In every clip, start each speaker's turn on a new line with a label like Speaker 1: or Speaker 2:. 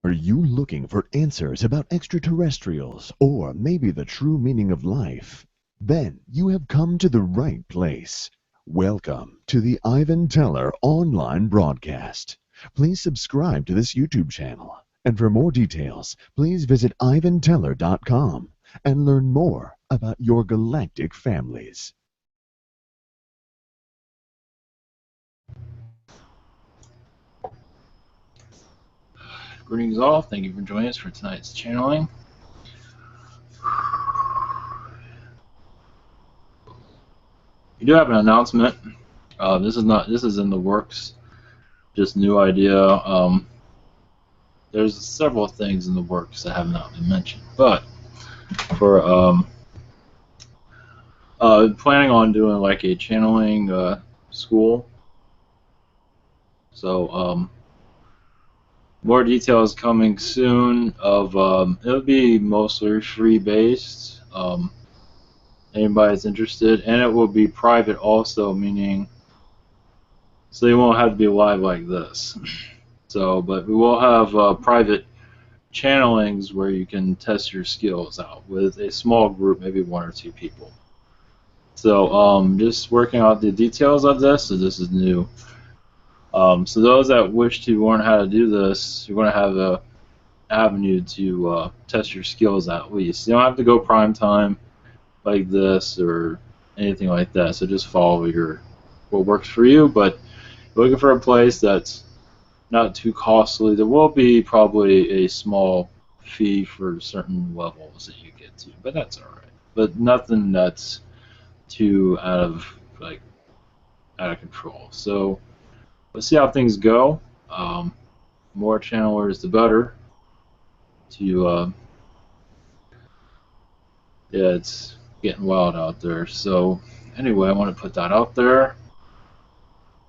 Speaker 1: Are you looking for answers about extraterrestrials or maybe the true meaning of life? Then you have come to the right place. Welcome to the Ivan Teller online broadcast. Please subscribe to this YouTube channel. And for more details, please visit ivanteller.com and learn more about your galactic families.
Speaker 2: Greetings all, thank you for joining us for tonight's channeling. We do have an announcement. This is in the works, just new idea. There's several things in the works that have not been mentioned, but for planning on doing like a channeling school. So more details coming soon. It'll be mostly free based. Anybody that's interested, and it will be private also, meaning so you won't have to be live like this. So, but we will have private channelings where you can test your skills out with a small group, maybe 1 or 2 people. So just working out the details of this, so this is new. So those that wish to learn how to do this, you're going to have a avenue to test your skills at least. You don't have to go prime time like this or anything like that, so just follow what works for you, but you're looking for a place that's not too costly. There will be probably a small fee for certain levels that you get to, but that's alright. But nothing that's too out of control. So let's see how things go. More channelers the better. Yeah, it's getting wild out there. So anyway, I want to put that out there.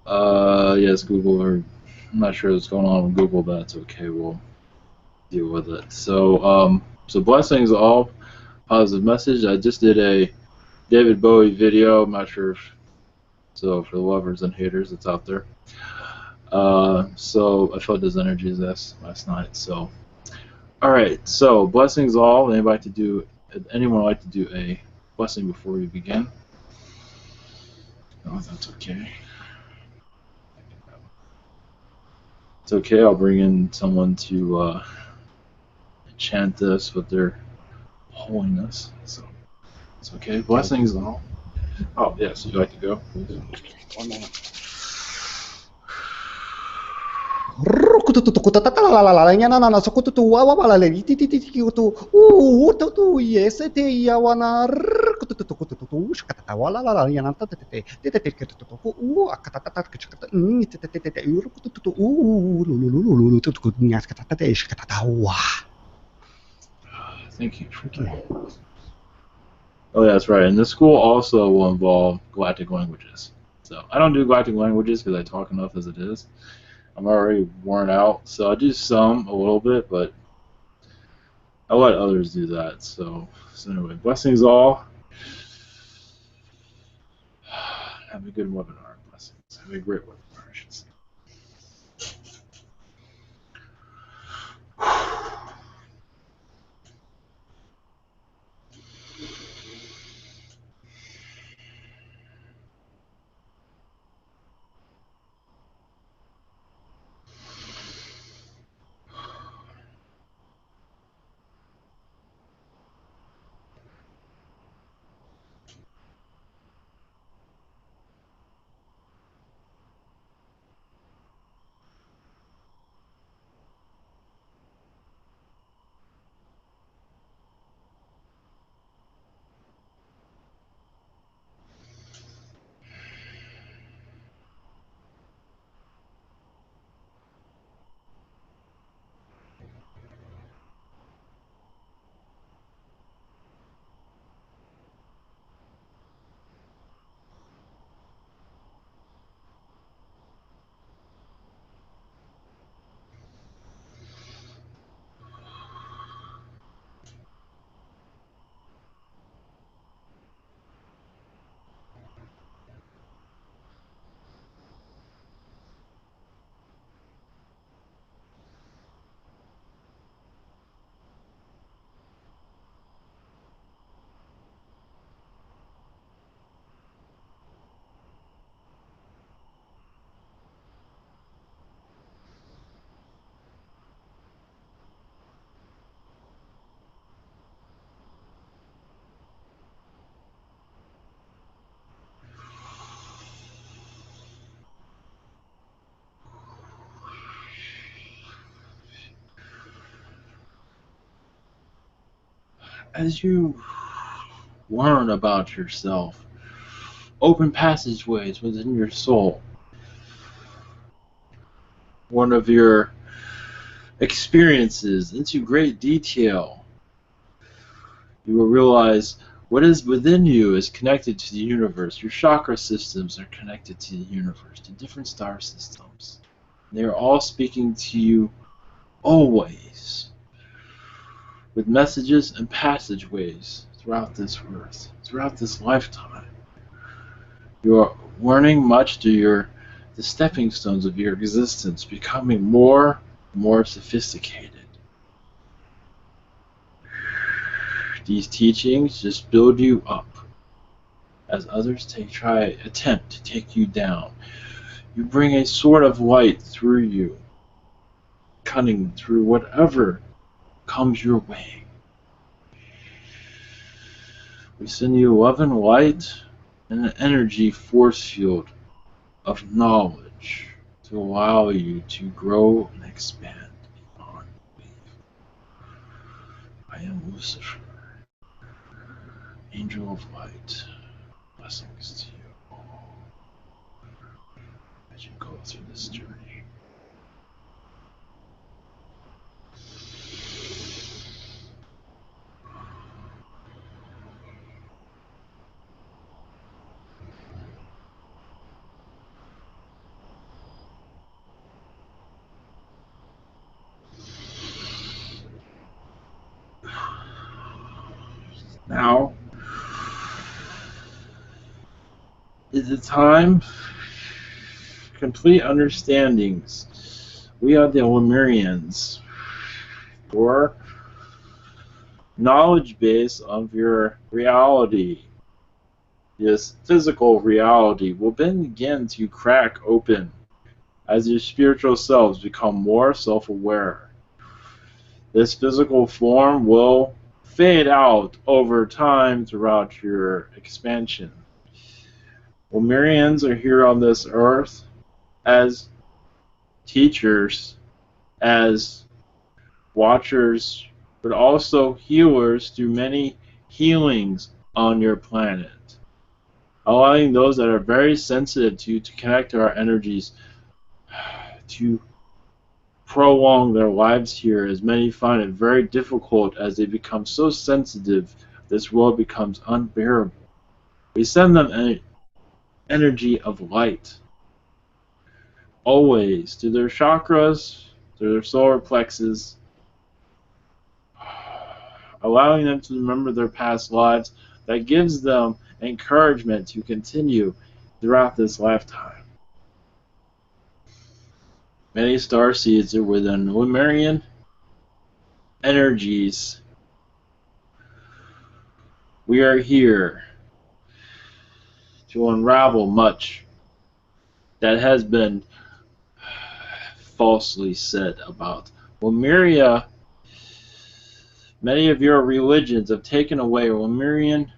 Speaker 2: Yes, Google, or I'm not sure what's going on with Google, but that's okay. We'll deal with it. So, so blessings all. Positive message. I just did a David Bowie video. I'm not sure if so for the lovers and haters, it's out there. So I felt his energy last night. So, all right. So blessings all. Anyone like to do a blessing before we begin? Oh, that's okay. It's okay. I'll bring in someone to chant this with their holiness. So it's okay. Blessings all. Oh yes, would you like to go, please?
Speaker 3: 1 moment.
Speaker 2: Thank you. Oh, yeah, that's right. And this school also will involve galactic languages. So I don't do galactic languages because I talk enough as it is. I'm already worn out, so I do some a little bit, but I'll let others do that. So anyway, blessings all. Have a good webinar. Blessings. Have a great webinar, I should say. as you learn about yourself, open passageways within your soul. One of your experiences into great detail, you will realize what is within you is connected to the universe. Your chakra systems are connected to the universe, to different star systems. They are all speaking to you always, with messages and passageways throughout this earth, throughout this lifetime. You are learning much through the stepping stones of your existence, becoming more and more sophisticated. These teachings just build you up as others attempt to take you down. You bring a sort of light through you, cutting through whatever comes your way. We send you love and light and an energy force field of knowledge to allow you to grow and expand beyond belief. I am Lucifer, Angel of Light. Blessings to you all as you go through this journey. Now is the time for complete understandings. We are the Lemurians. Your knowledge base of your reality, this physical reality, will then begin to crack open as your spiritual selves become more self-aware. This physical form will fade out over time throughout your expansion. Lemurians are here on this earth as teachers, as watchers, but also healers through many healings on your planet. Allowing those that are very sensitive to connect to our energies to prolong their lives here, as many find it very difficult as they become so sensitive, this world becomes unbearable. We send them an energy of light, always, through their chakras, through their solar plexus, allowing them to remember their past lives. That gives them encouragement to continue throughout this lifetime. Many star seeds are within Lemurian energies. We are here to unravel much that has been falsely said about Lemuria. Many of your religions have taken away Lemurian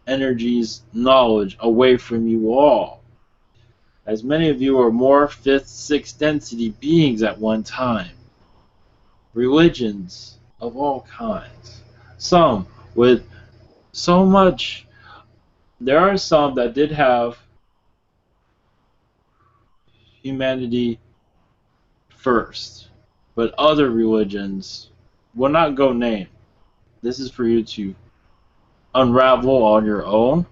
Speaker 2: energies, knowledge away from you all, as many of you are more 5th, 6th density beings at one time. Religions of all kinds, some with so much. There are some that did have humanity first, but other religions will not go name. This is for you to unravel on your own,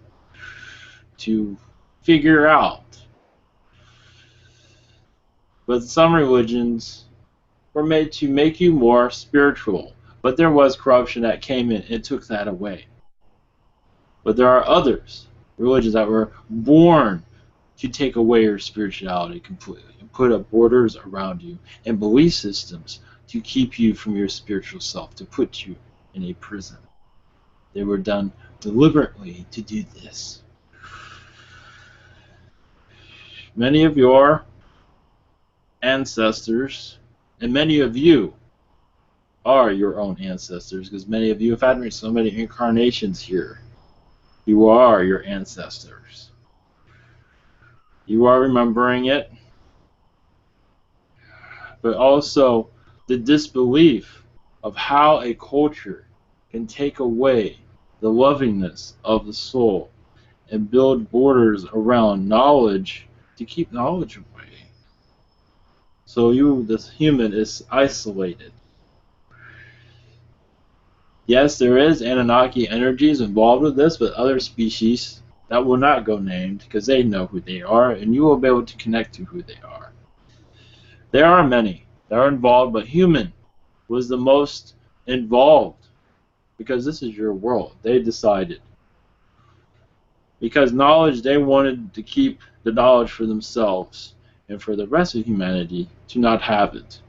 Speaker 2: to figure out. But some religions were made to make you more spiritual, but there was corruption that came in and took that away. But there are others, religions that were born to take away your spirituality completely and put up borders around you and belief systems to keep you from your spiritual self, to put you in a prison. They were done deliberately to do this. Many of your ancestors, and many of you are your own ancestors, because many of you have had so many incarnations here. You are your ancestors. You are remembering it, but also the disbelief of how a culture can take away the lovingness of the soul and build borders around knowledge to keep knowledge away. So you, this human, is isolated. Yes, there is Anunnaki energies involved with this, but other species that will not go named because they know who they are, and you will be able to connect to who they are. There are many that are involved, but human was the most involved because this is your world. They decided. Because knowledge, they wanted to keep the knowledge for themselves and for the rest of humanity to not have it,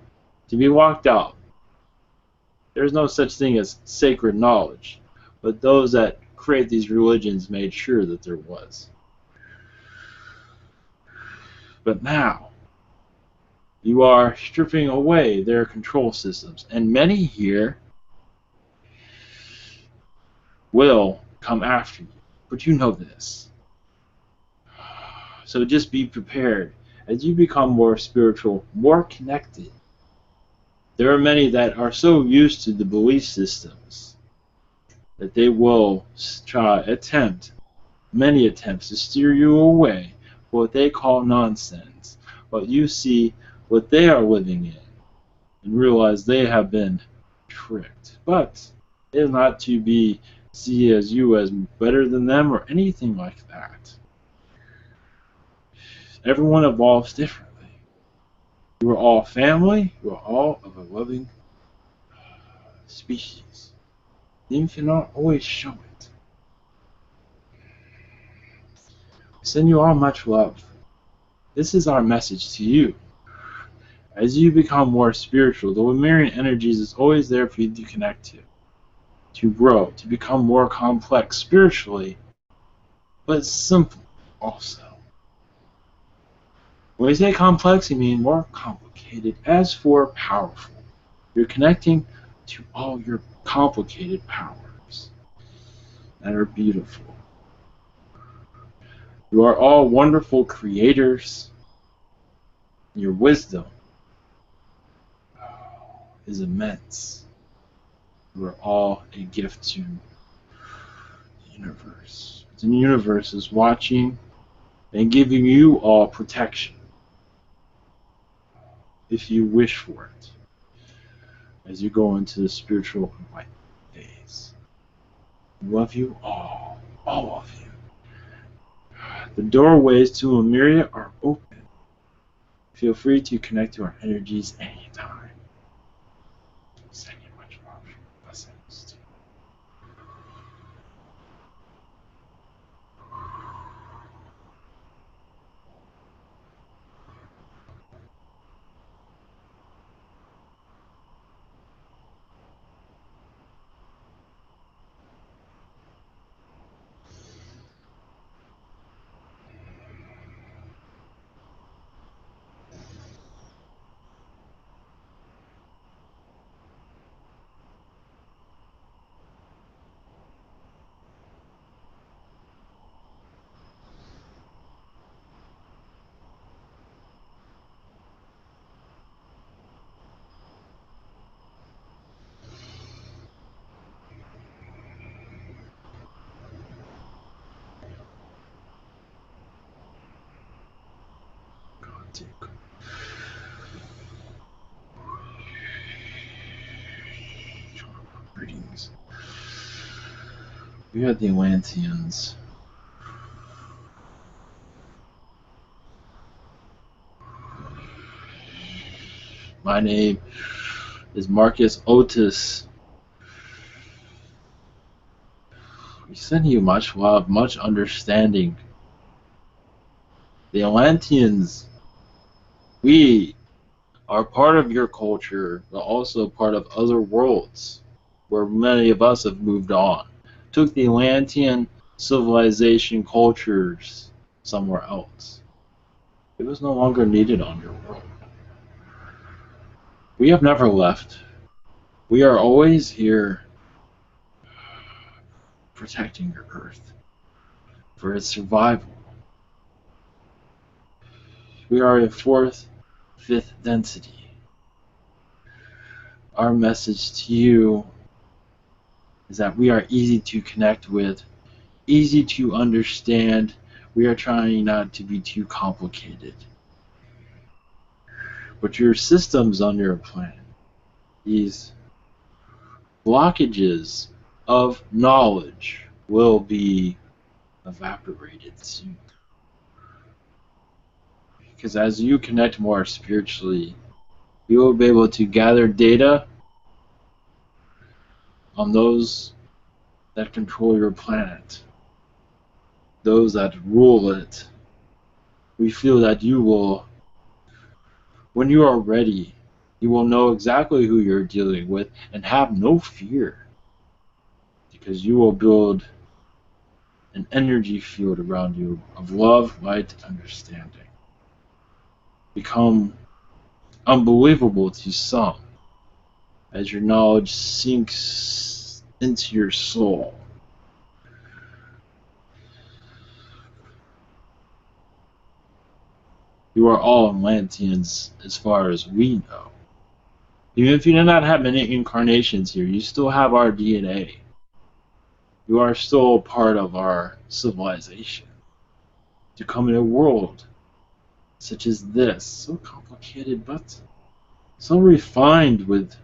Speaker 2: to be locked out. There's no such thing as sacred knowledge, but those that create these religions made sure that there was. But now, you are stripping away their control systems, and many here will come after you, but you know this. So just be prepared. As you become more spiritual, more connected, there are many that are so used to the belief systems that they will many attempts to steer you away from what they call nonsense. But you see what they are living in and realize they have been tricked. But it is not to be see as you as better than them or anything like that. Everyone evolves differently. You are all family. You are all of a loving species. You cannot always show it. We send you all much love. This is our message to you. As you become more spiritual, the Lemurian energies is always there for you to connect to grow, to become more complex spiritually, but simple also. When we say complex, we mean more complicated. As for powerful, you're connecting to all your complicated powers that are beautiful. You are all wonderful creators. Your wisdom is immense. You are all a gift to the universe. The universe is watching and giving you all protection if you wish for it as you go into the spiritual enlightenment phase. I love you all of you. The doorways to Lemuria are open. Feel free to connect to our energies anytime. Send you much love. Blessings to you. Greetings. We are the Atlanteans. My name is Marcus Otis. We send you much love, much understanding. The Atlanteans, we are part of your culture, but also part of other worlds where many of us have moved on. Took the Atlantean civilization cultures somewhere else. It was no longer needed on your world. We have never left. We are always here protecting your Earth for its survival. We are a fourth, fifth density. Our message to you is that we are easy to connect with, easy to understand. We are trying not to be too complicated. But your systems on your planet, these blockages of knowledge, will be evaporated soon. Because as you connect more spiritually, you will be able to gather data on those that control your planet, those that rule it. We feel that you will, when you are ready, you will know exactly who you're dealing with and have no fear, because you will build an energy field around you of love, light, and understanding. Become unbelievable to some as your knowledge sinks into your soul. You are all Atlanteans as far as we know. Even if you do not have many incarnations here, you still have our DNA. You are still part of our civilization. To come in a world such as this, so complicated but so refined, with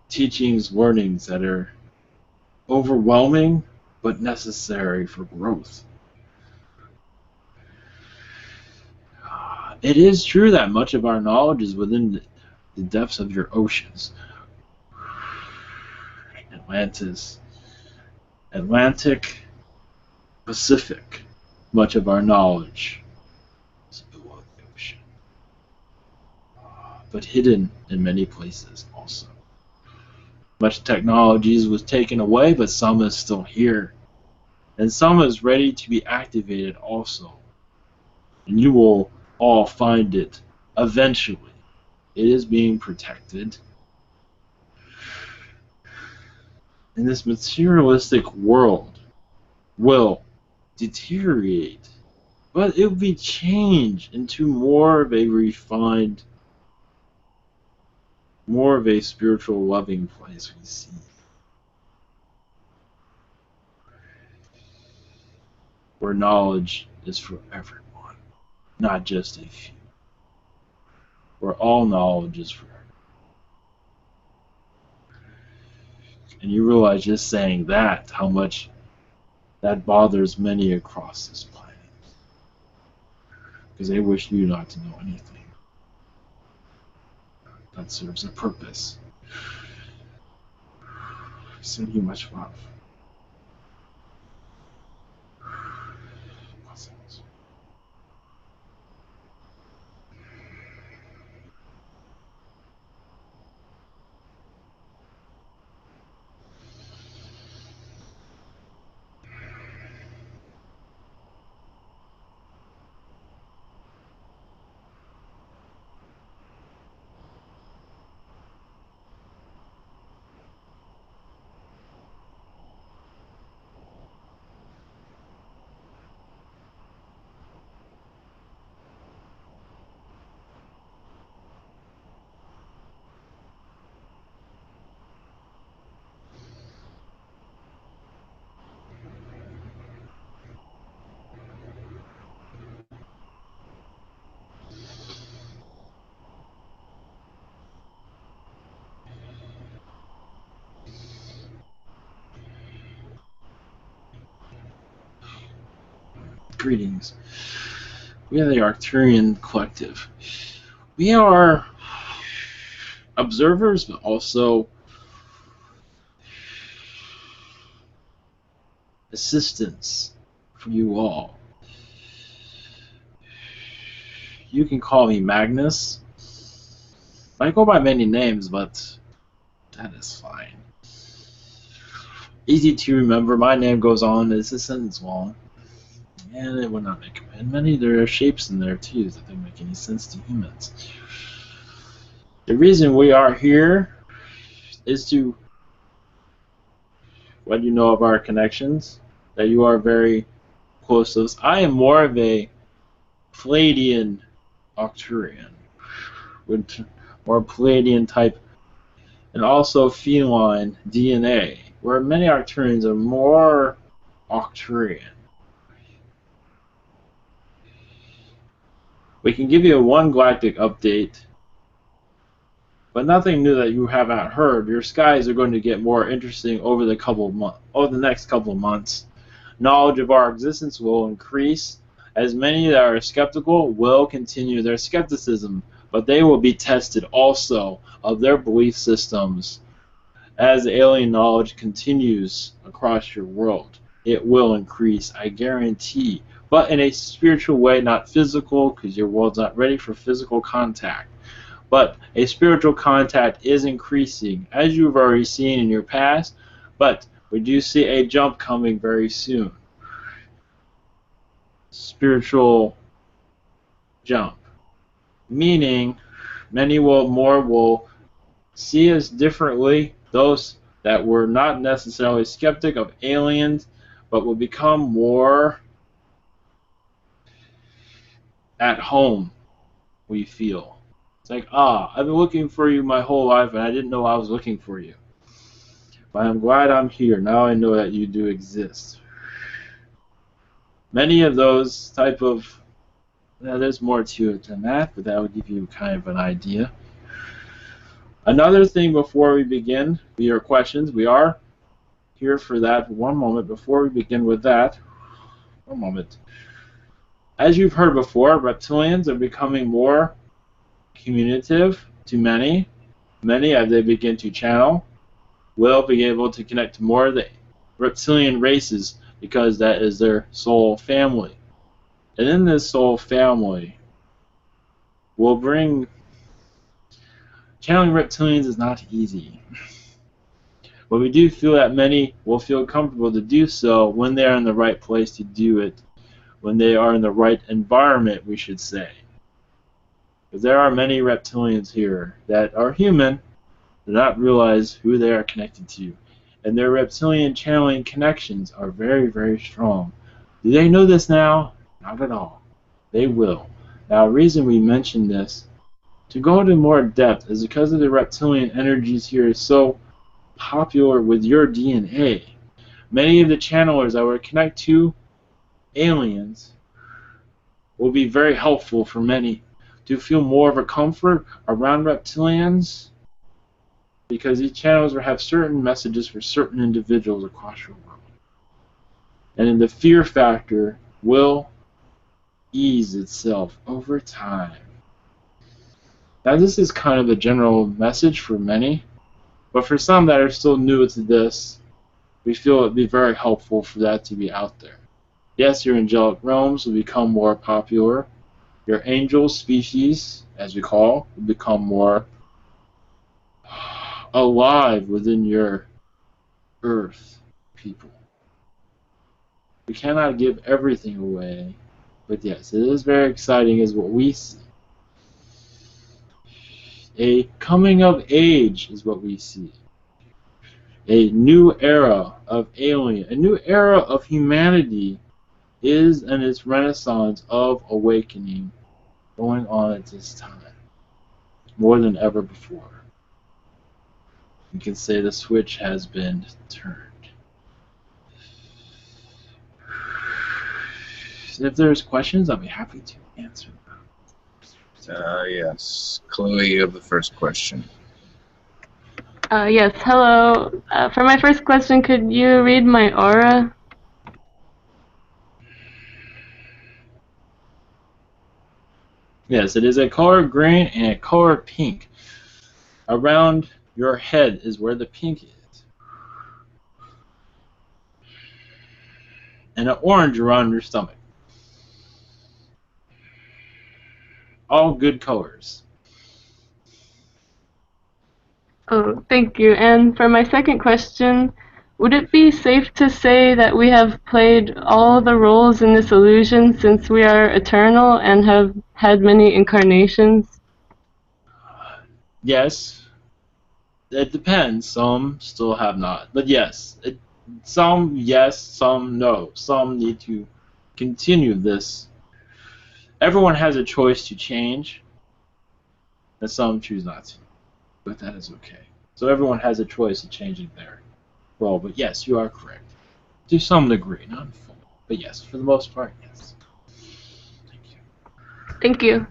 Speaker 2: teachings, learnings that are overwhelming but necessary for growth. It is true that much of our knowledge is within the depths of your oceans. Atlantis, Atlantic, Pacific. Much of our knowledge is below the ocean, but hidden in many places also. Much technology was taken away, but some is still here, and some is ready to be activated also. And you will all find it eventually. It is being protected. And this materialistic world will deteriorate, but it will be changed into more of a refined, more of a spiritual, loving place we see. Where knowledge is for everyone, not just a few. Where all knowledge is for everyone. And you realize just saying that, how much that bothers many across this planet. Because they wish you not to know anything. That serves a purpose. I send you much love. Blessings. Greetings. We are the Arcturian collective. We are observers, but also assistants for you all. You can call me Magnus. I go by many names, but that is fine. Easy to remember. My name goes on. It's a sentence long. And it would not make them. And many there are shapes in there too that don't make any sense to humans. The reason we are here is to let you know of our connections, that you are very close to us. I am more of a Palladian Arcturian, with more Palladian type and also feline DNA, where many Arcturians are more Arcturian. We can give you a one galactic update, but nothing new that you have not heard. Your skies are going to get more interesting over the next couple of months. Knowledge of our existence will increase, as many that are skeptical will continue their skepticism, but they will be tested also of their belief systems. As alien knowledge continues across your world, it will increase, I guarantee, but in a spiritual way, not physical, because your world's not ready for physical contact. But a spiritual contact is increasing, as you've already seen in your past, but we do see a jump coming very soon. Spiritual jump, meaning many will see us differently. Those that were not necessarily skeptic of aliens, but will become more at home, we feel. It's like, I've been looking for you my whole life, and I didn't know I was looking for you. But I'm glad I'm here. Now I know that you do exist. Many of those type of, there's more to it than that, but that will give you kind of an idea. Another thing before we begin your questions, we are here for that. One moment before we begin with that. One moment. As you've heard before, reptilians are becoming more communicative to many. Many, as they begin to channel, will be able to connect to more of the reptilian races because that is their soul family. And in this soul family, will bring. Channeling reptilians is not easy. But we do feel that many will feel comfortable to do so when they are in the right place to do it, when they are in the right environment, we should say. Because there are many reptilians here that are human, do not realize who they are connected to. And their reptilian channeling connections are very, very strong. Do they know this now? Not at all. They will. Now, the reason we mention this, to go into more depth, is because of the reptilian energies here is so popular with your DNA. Many of the channelers that will connect to aliens will be very helpful for many to feel more of a comfort around reptilians, because these channels will have certain messages for certain individuals across your world. And then the fear factor will ease itself over time. Now, this is kind of a general message for many, but for some that are still new to this, we feel it would be very helpful for that to be out there. Yes, your angelic realms will become more popular. Your angel species, as we call, will become more alive within your earth people. We cannot give everything away, but yes, it is very exciting is what we see. A coming of age is what we see. A new era of alien, a new era of humanity is in its renaissance of awakening going on at this time, more than ever before. You can say the switch has been turned. If there's questions, I'll be happy to answer them.
Speaker 3: Yes. Chloe, you have the first question.
Speaker 4: Yes, hello. For my first question, could you read my aura?
Speaker 2: Yes, it is a color green and a color pink. Around your head is where the pink is. And an orange around your stomach. All good colors.
Speaker 4: Oh, thank you. And for my second question, would it be safe to say that we have played all the roles in this illusion since we are eternal and have had many incarnations?
Speaker 2: Yes. It depends. Some still have not. But yes. Some yes, some no. Some need to continue this. Everyone has a choice to change, and some choose not to. But that is okay. So everyone has a choice of changing their role. But yes, you are correct. To some degree, not full. But yes, for the most part, yes. Thank you.
Speaker 4: Thank you.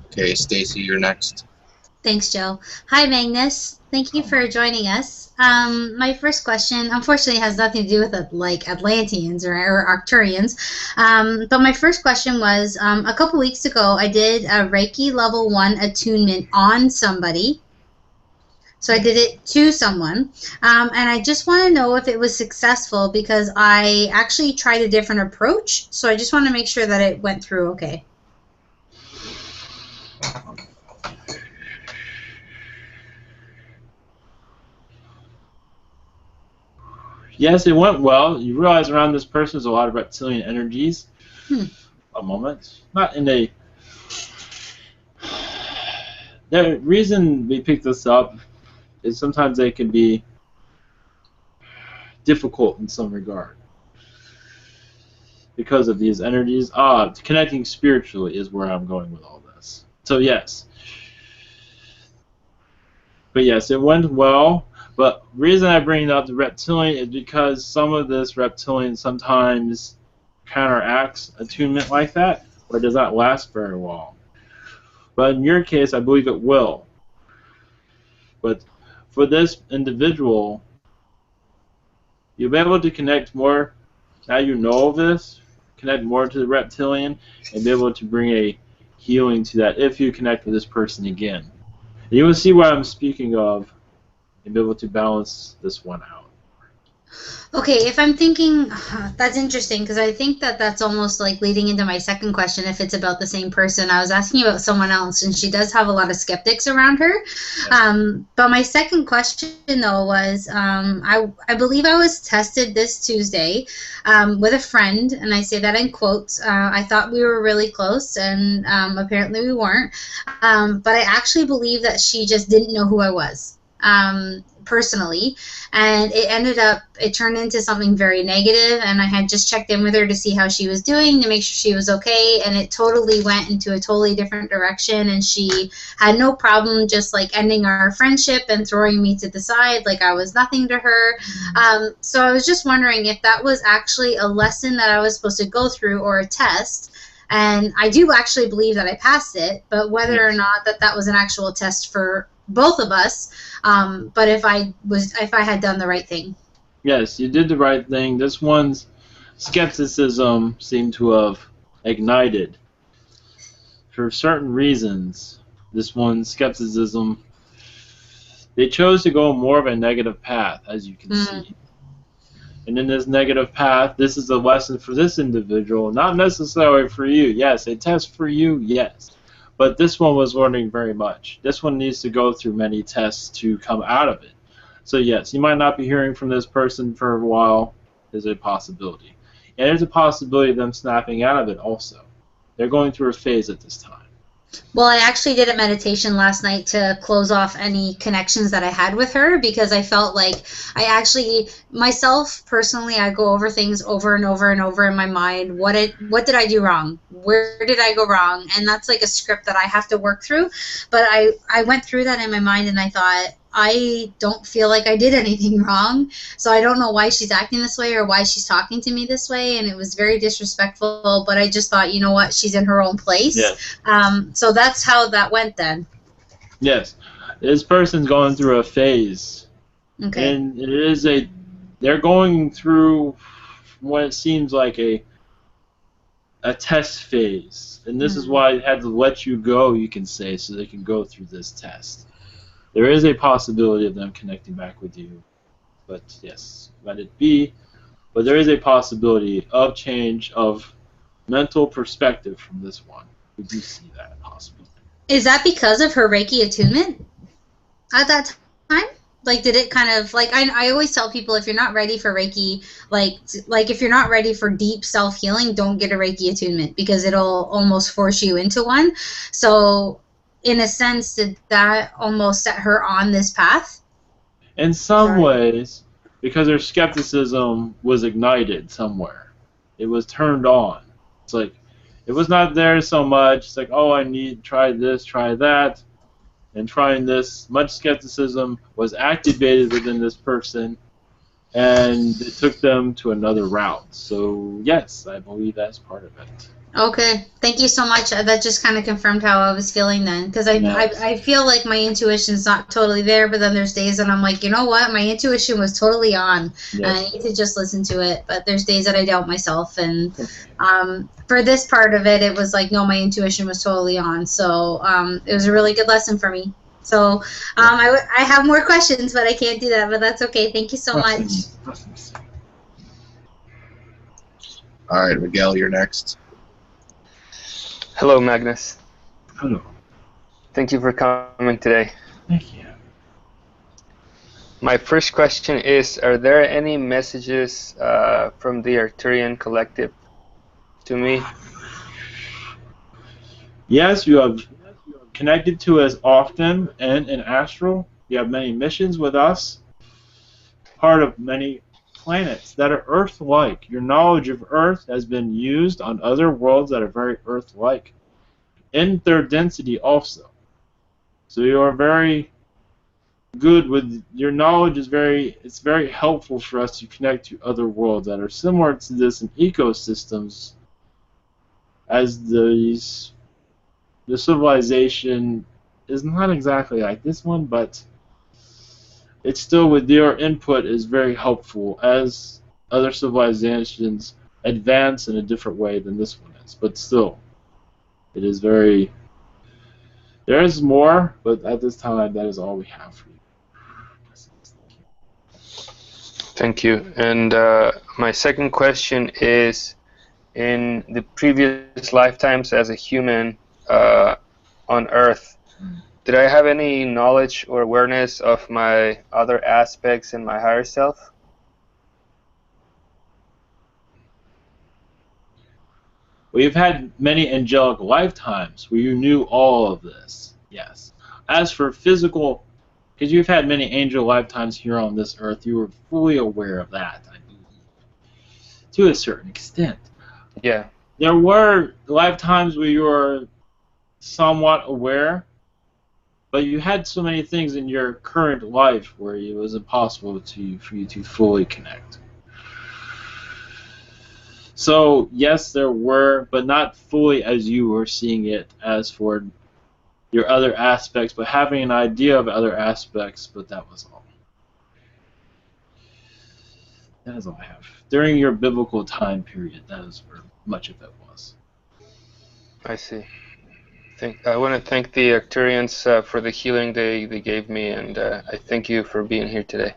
Speaker 3: Okay, Stacy, you're next.
Speaker 5: Thanks, Joe. Hi, Magnus. Thank you for joining us. My first question, unfortunately, has nothing to do with like Atlanteans or Arcturians. But my first question was, a couple weeks ago, I did a Reiki level 1 attunement on somebody. So I did it to someone. And I just want to know if it was successful because I actually tried a different approach. So I just want to make sure that it went through okay.
Speaker 2: Yes, it went well. You realize around this person there's a lot of reptilian energies. A moment. Not in a... The reason we picked this up is sometimes they can be difficult in some regard. Because of these energies. Connecting spiritually is where I'm going with all this. So yes. But yes, it went well. But the reason I bring up the reptilian is because some of this reptilian sometimes counteracts attunement like that, or does not last very long. But in your case, I believe it will. But for this individual, you'll be able to connect more, now you know this, connect more to the reptilian, and be able to bring a healing to that if you connect with this person again. And you will see what I'm speaking of, and be able to balance this one out.
Speaker 5: Okay, if I'm thinking, that's interesting because I think that that's almost like leading into my second question if it's about the same person. I was asking about someone else, and she does have a lot of skeptics around her. But my second question, though, was I believe I was tested this Tuesday with a friend, and I say that in quotes. I thought we were really close, and apparently we weren't. But I actually believe that she just didn't know who I was. Personally, and it turned into something very negative, and I had just checked in with her to see how she was doing to make sure she was okay, and it totally went into a totally different direction, and she had no problem just like ending our friendship and throwing me to the side like I was nothing to her. So I was just wondering if that was actually a lesson that I was supposed to go through or a test. And I do actually believe that I passed it, but whether or not that was an actual test for both of us, but if I had done the right thing.
Speaker 2: Yes, you did the right thing. This one's skepticism seemed to have ignited. For certain reasons, this one's skepticism, they chose to go more of a negative path, as you can see. And in this negative path, this is a lesson for this individual, not necessarily for you. Yes, a test for you, yes. But this one was learning very much. This one needs to go through many tests to come out of it. So yes, you might not be hearing from this person for a while. There's a possibility. And there's a possibility of them snapping out of it also. They're going through a phase at this time.
Speaker 5: Well, I actually did a meditation last night to close off any connections that I had with her because I felt like I actually, myself personally, I go over things over and over and over in my mind. What did I do wrong? Where did I go wrong? And that's like a script that I have to work through. But I went through that in my mind and I thought, I don't feel like I did anything wrong, so I don't know why she's acting this way or why she's talking to me this way, and it was very disrespectful, but I just thought, you know what, she's in her own place.
Speaker 2: Yes.
Speaker 5: So that's how that went then.
Speaker 2: Yes. This person's going through a phase.
Speaker 5: Okay.
Speaker 2: And they're going through what it seems like a test phase. And this is why I had to let you go, you can say, so they can go through this test. There is a possibility of them connecting back with you, but yes, let it be. But there is a possibility of change of mental perspective from this one. We do see that possibility.
Speaker 5: Is that because of her Reiki attunement at that time? Like, did it kind of, like, I always tell people if you're not ready for Reiki, like if you're not ready for deep self-healing, don't get a Reiki attunement because it'll almost force you into one. So in a sense, did that almost set her on this path?
Speaker 2: In some ways, because her skepticism was ignited somewhere. It was turned on. It's like, it was not there so much. It's like, oh, I need to try this, try that. and trying this, much skepticism was activated within this person, and it took them to another route. So yes, I believe that's part of it.
Speaker 5: Okay, thank you so much. That just kind of confirmed how I was feeling then, because I feel like my intuition's not totally there, but then there's days that I'm like, you know what, my intuition was totally on, and I need to just listen to it. But there's days that I doubt myself, and for this part of it, it was like, no, my intuition was totally on. So it was a really good lesson for me. So I have more questions, but I can't do that. But that's okay. Thank you so much.
Speaker 3: All right, Miguel, you're next.
Speaker 6: Hello, Magnus.
Speaker 2: Hello.
Speaker 6: Thank you for coming today.
Speaker 2: Thank you.
Speaker 6: My first question is, are there any messages from the Arcturian collective to me?
Speaker 2: Yes, you have connected to us often and in astral. You have many missions with us, part of many planets that are Earth-like. Your knowledge of Earth has been used on other worlds that are very Earth-like, in their density also. So you are very good with your knowledge. It's very helpful for us to connect to other worlds that are similar to this in ecosystems, as the civilization is not exactly like this one, but it's still, with your input, is very helpful as other civilizations advance in a different way than this one is. But still, it is very... There is more, but at this time, that is all we have for you.
Speaker 6: Thank you. And my second question is, in the previous lifetimes as a human on Earth, did I have any knowledge or awareness of my other aspects in my higher self?
Speaker 2: Well, you've had many angelic lifetimes where you knew all of this, yes. As for physical, because you've had many angel lifetimes here on this earth, you were fully aware of that, I believe, to a certain extent.
Speaker 6: Yeah.
Speaker 2: There were lifetimes where you were somewhat aware, but you had so many things in your current life where it was impossible for you to fully connect. So, yes, there were, but not fully as you were seeing it as for your other aspects, but having an idea of other aspects, but that was all. That is all I have. During your biblical time period, that is where much of it was.
Speaker 6: I see. I want to thank the Arcturians for the healing they gave me, and I thank you for being here today.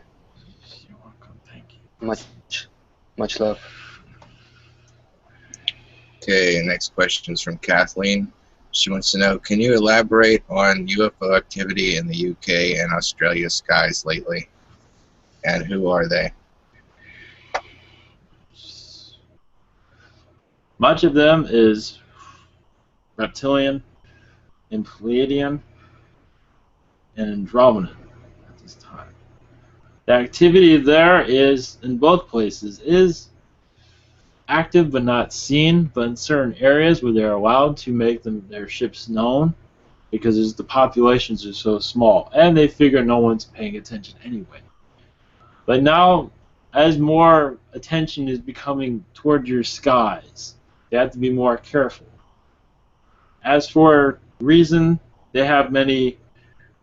Speaker 2: You're welcome. Thank you.
Speaker 6: Much love.
Speaker 3: Okay, next question is from Kathleen. She wants to know, can you elaborate on UFO activity in the UK and Australia skies lately? And who are they?
Speaker 2: Much of them is reptilian, and Pleiadian, and Andromedan at this time. The activity there is, in both places, is active but not seen, but in certain areas where they're allowed to make their ships known, because the populations are so small, and they figure no one's paying attention anyway. But now, as more attention is becoming toward your skies, they have to be more careful. As for reason, they have many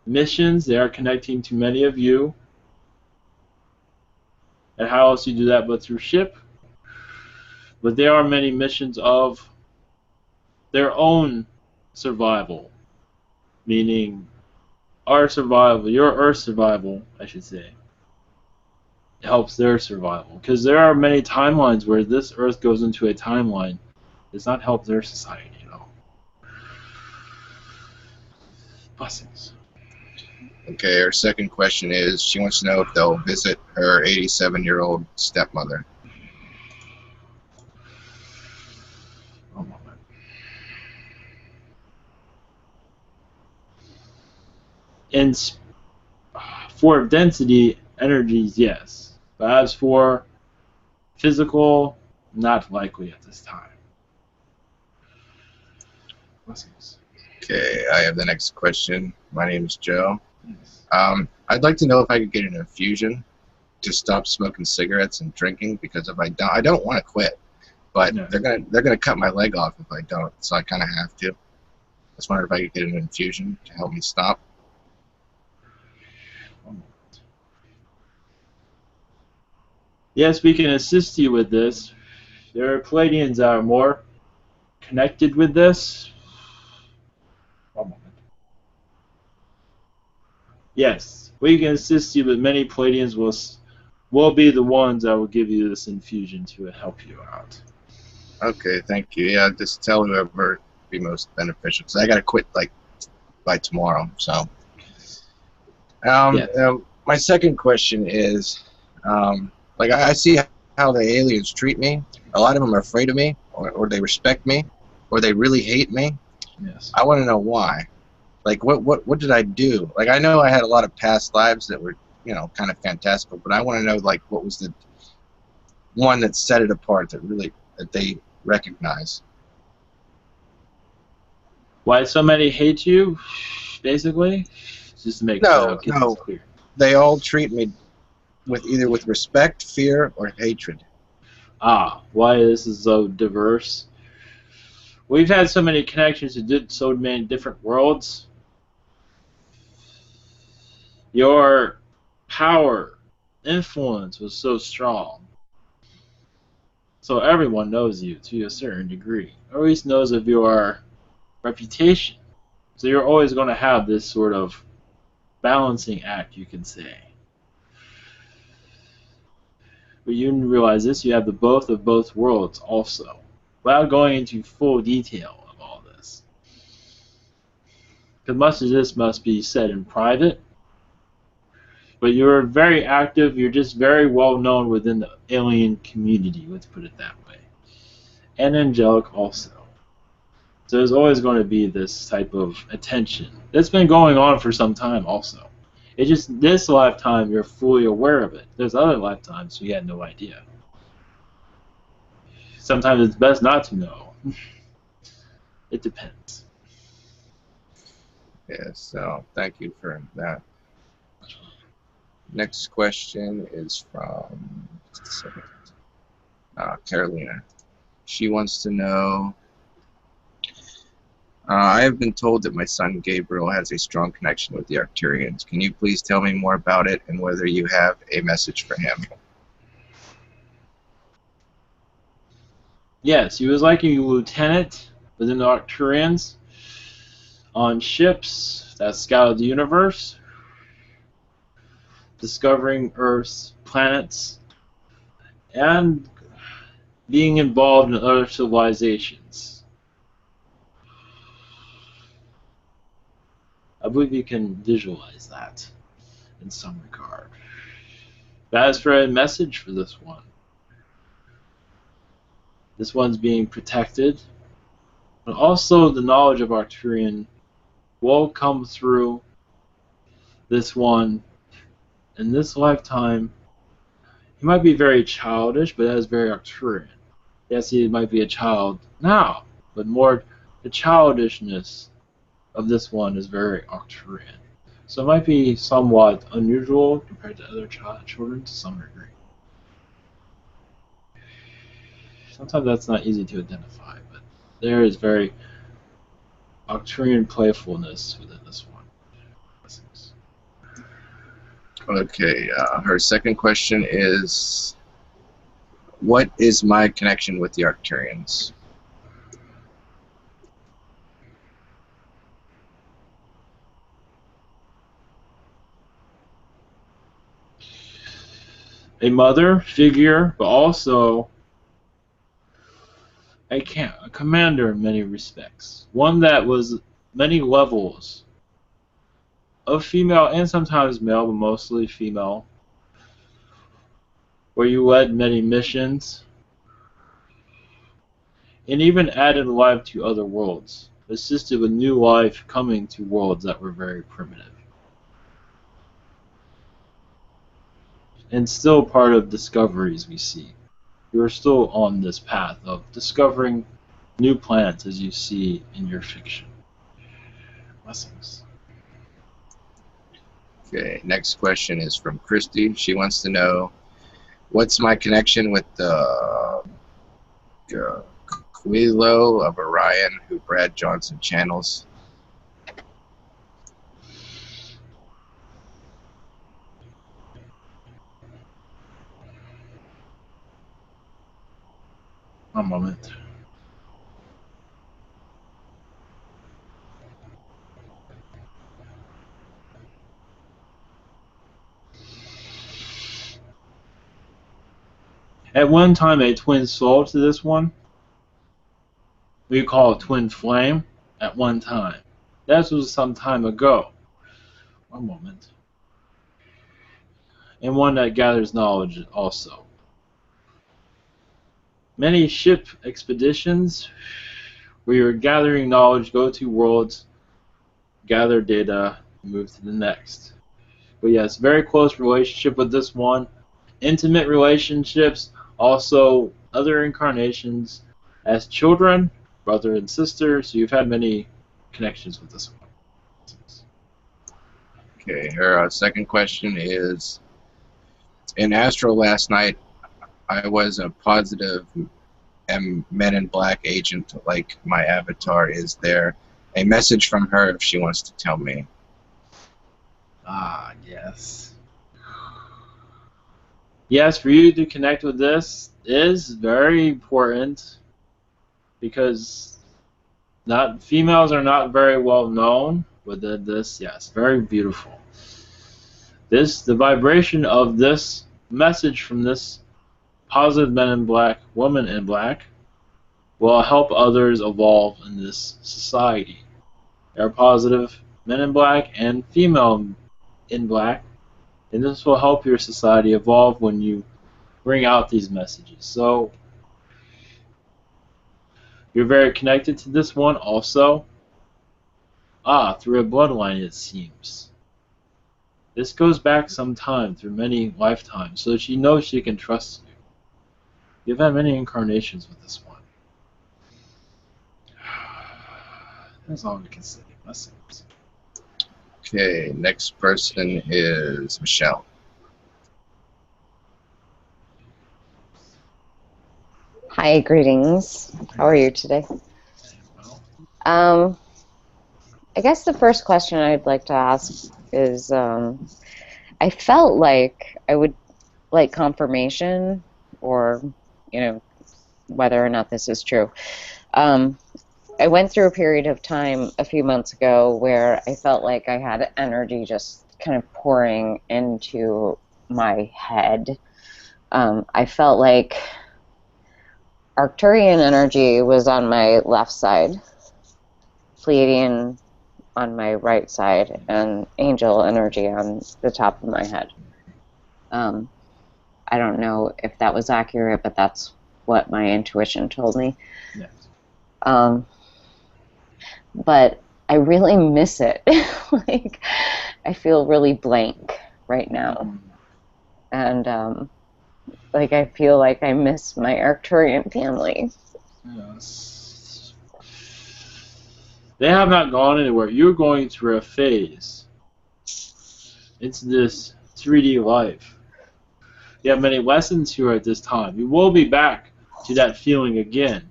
Speaker 2: missions. They are connecting to many of you. And how else do you do that but through ship? But there are many missions of their own survival, meaning our survival, your Earth survival, I should say. It helps their survival. Because there are many timelines where this Earth goes into a timeline. It does not help their society, you know. Blessings.
Speaker 3: Okay, her second question is, she wants to know if they'll visit her 87-year-old stepmother.
Speaker 2: One moment. For density energies, yes. But as for physical, not likely at this time. Blessings.
Speaker 3: Okay, I have the next question. My name is Joe. I'd like to know if I could get an infusion to stop smoking cigarettes and drinking, because if I don't want to quit, but
Speaker 2: Yeah.
Speaker 3: they're gonna cut my leg off if I don't, so I kind of have to. I just wondered if I could get an infusion to help me stop.
Speaker 2: Yes, we can assist you with this. There are Palladians that are more connected with this. One moment. Yes, we can assist you, but many Palladians will be the ones that will give you this infusion to help you out.
Speaker 3: Okay, thank you. Yeah, just tell whoever would be most beneficial, because I gotta quit like by tomorrow. So,
Speaker 2: Yes.
Speaker 3: my second question is, like I see how the aliens treat me. A lot of them are afraid of me, or they respect me, or they really hate me.
Speaker 2: Yes.
Speaker 3: I want to know why. Like, what did I do? Like, I know I had a lot of past lives that were, you know, kind of fantastical, but I want to know, like, what was the one that set it apart that they recognize?
Speaker 2: Why so many hate you, basically? Just to make
Speaker 3: No.
Speaker 2: this clear.
Speaker 3: They all treat me either with respect, fear, or hatred.
Speaker 2: Why this is so diverse? We've had so many connections to so many different worlds. Your power, influence was so strong. So everyone knows you to a certain degree, or at least knows of your reputation. So you're always going to have this sort of balancing act, you can say. But you realize this, you have the both of both worlds also, without going into full detail of all this. Because much of this must be said in private, but you're very active, you're just very well known within the alien community, let's put it that way. And angelic also. So there's always going to be this type of attention. That's been going on for some time also. It's just this lifetime you're fully aware of it. There's other lifetimes you had no idea. Sometimes it's best not to know. It depends.
Speaker 3: Yeah, so thank you for that. Next question is from Carolina. She wants to know, I have been told that my son Gabriel has a strong connection with the Arcturians. Can you please tell me more about it and whether you have a message for him?
Speaker 2: Yes, he was like a lieutenant within the Arcturians on ships that scouted the universe, discovering Earth's planets, and being involved in other civilizations. I believe you can visualize that in some regard. That is for a message for this one. This one's being protected, but also the knowledge of Arcturian will come through this one in this lifetime. He might be very childish, but that is very Arcturian. Yes, he might be a child now, but more the childishness of this one is very Arcturian. So it might be somewhat unusual compared to other children to some degree. Sometimes that's not easy to identify, but there is very Arcturian playfulness within this one.
Speaker 3: Okay, her second question is, what is my connection with the Arcturians?
Speaker 2: A mother figure, but also a commander in many respects. One that was many levels of female and sometimes male, but mostly female, where you led many missions and even added life to other worlds, assisted with new life coming to worlds that were very primitive. And still part of discoveries we see. You are still on this path of discovering new planets as you see in your fiction. Blessings.
Speaker 3: Okay, next question is from Christy. She wants to know, what's my connection with the Quilo of Orion, who Brad Johnson channels?
Speaker 2: One moment. At one time, a twin soul to this one, we call it twin flame, at one time. That was some time ago. One moment. And one that gathers knowledge also. Many ship expeditions where you're gathering knowledge, go to worlds, gather data, move to the next. But yes, very close relationship with this one. Intimate relationships, also other incarnations as children, brother and sister, so you've had many connections with this one.
Speaker 3: Okay, her second question is, in Astro last night, I was a positive Men in Black agent like my avatar. Is there a message from her if she wants to tell me?
Speaker 2: Ah, yes. Yes, for you to connect with this is very important because females are not very well known, but this, yes, very beautiful. The vibration of this message from this positive Men in Black, woman in black, will help others evolve in this society. There are positive men in black and female in black, and this will help your society evolve when you bring out these messages. So you're very connected to this one also. Through a bloodline, it seems. This goes back some time, through many lifetimes, so she knows she can trust you. You've had many incarnations with this one. That's all we can say. Blessings.
Speaker 3: Okay, next person is Michelle.
Speaker 7: Hi, greetings. How are you today? I guess the first question I'd like to ask is, I felt like I would like confirmation, or, you know, whether or not this is true. I went through a period of time a few months ago where I felt like I had energy just kind of pouring into my head. I felt like Arcturian energy was on my left side, Pleiadian on my right side, and angel energy on the top of my head. I don't know if that was accurate, but that's what my intuition told me.
Speaker 2: Yes.
Speaker 7: But I really miss it. Like, I feel really blank right now. And like, I feel like I miss my Arcturian family.
Speaker 2: Yes. They have not gone anywhere. You're going through a phase. It's this 3D life. You have many lessons here at this time. You will be back to that feeling again.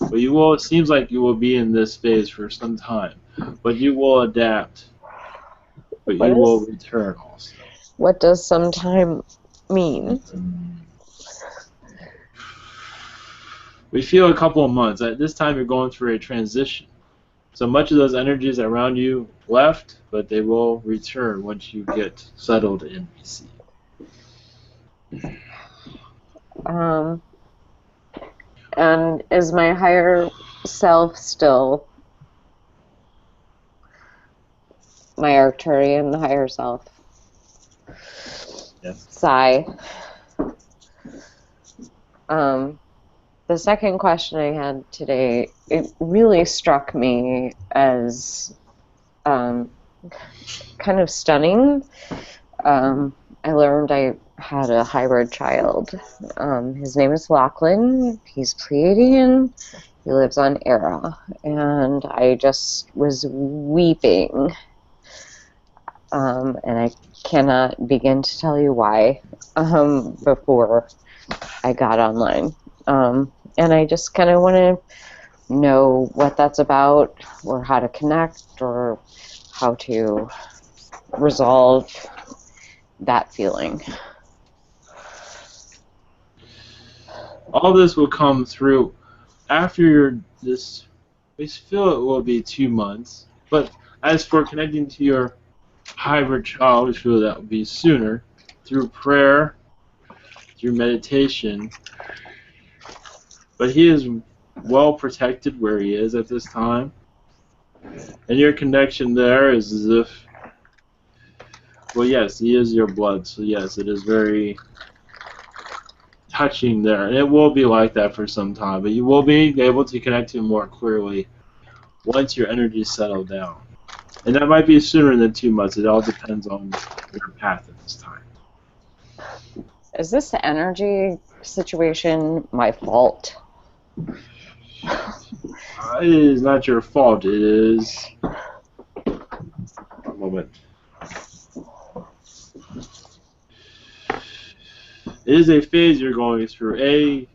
Speaker 2: But you will, it seems like you will be in this phase for some time. But you will adapt. But you will return also.
Speaker 7: What does some time mean?
Speaker 2: We feel a couple of months. At this time, you're going through a transition. So much of those energies around you left, but they will return once you get settled in BC.
Speaker 7: And is my higher self still my Arcturian, the higher self?
Speaker 2: Yes.
Speaker 7: Sigh. The second question I had today, it really struck me as kind of stunning. I learned I had a hybrid child. His name is Lachlan. He's Pleiadian. He lives on Era, and I just was weeping, and I cannot begin to tell you why before I got online. And I just kind of want to know what that's about, or how to connect, or how to resolve that feeling.
Speaker 2: All this will come through after this. We feel it will be 2 months, but as for connecting to your hybrid child, we feel that will be sooner through prayer, through meditation. But he is well protected where he is at this time, and your connection there is as if, well, yes, he is your blood, so yes, it is very touching there, and it will be like that for some time, but you will be able to connect to him more clearly once your energy settle down. And that might be sooner than 2 months. It all depends on your path at this time.
Speaker 7: Is this energy situation my fault?
Speaker 2: It is not your fault. It is... One moment. It is a phase you're going through, a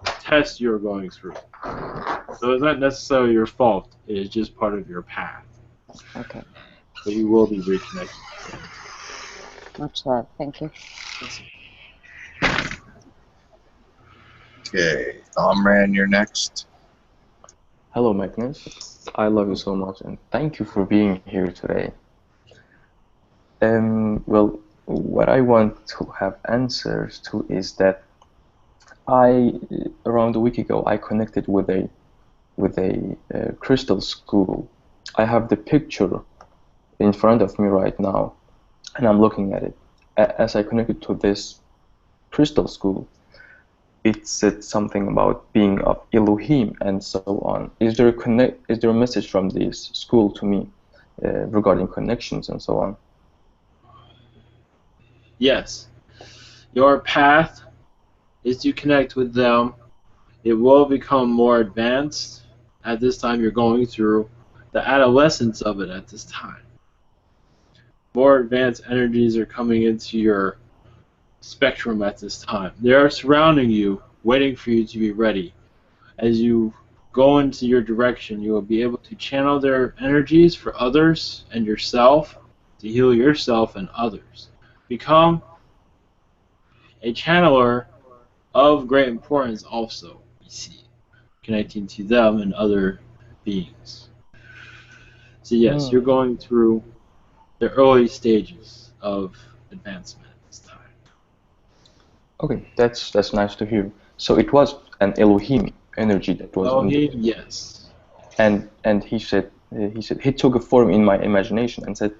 Speaker 2: test you're going through. So it's not necessarily your fault. It is just part of your path.
Speaker 7: Okay.
Speaker 2: So you will be reconnected.
Speaker 7: Much love. Thank you.
Speaker 3: Okay, Omran, you're next.
Speaker 8: Hello, Magnus. I love you so much, and thank you for being here today. Well, what I want to have answers to is that around a week ago, I connected with a crystal school. I have the picture in front of me right now, and I'm looking at it. As I connected to this crystal school, it said something about being of Elohim and so on. Is there a message from this school to me regarding connections and so on?
Speaker 2: Yes. Your path is to connect with them. It will become more advanced at this time. You're going through the adolescence of it at this time. More advanced energies are coming into your spectrum at this time. They are surrounding you, waiting for you to be ready. As you go into your direction, you will be able to channel their energies for others and yourself, to heal yourself and others. Become a channeler of great importance also, we see, connecting to them and other beings. So yes, you're going through the early stages of advancement at this time.
Speaker 8: Okay, that's nice to hear. So it was an Elohim energy that was
Speaker 2: Elohim, yes.
Speaker 8: And he said he took a form in my imagination and said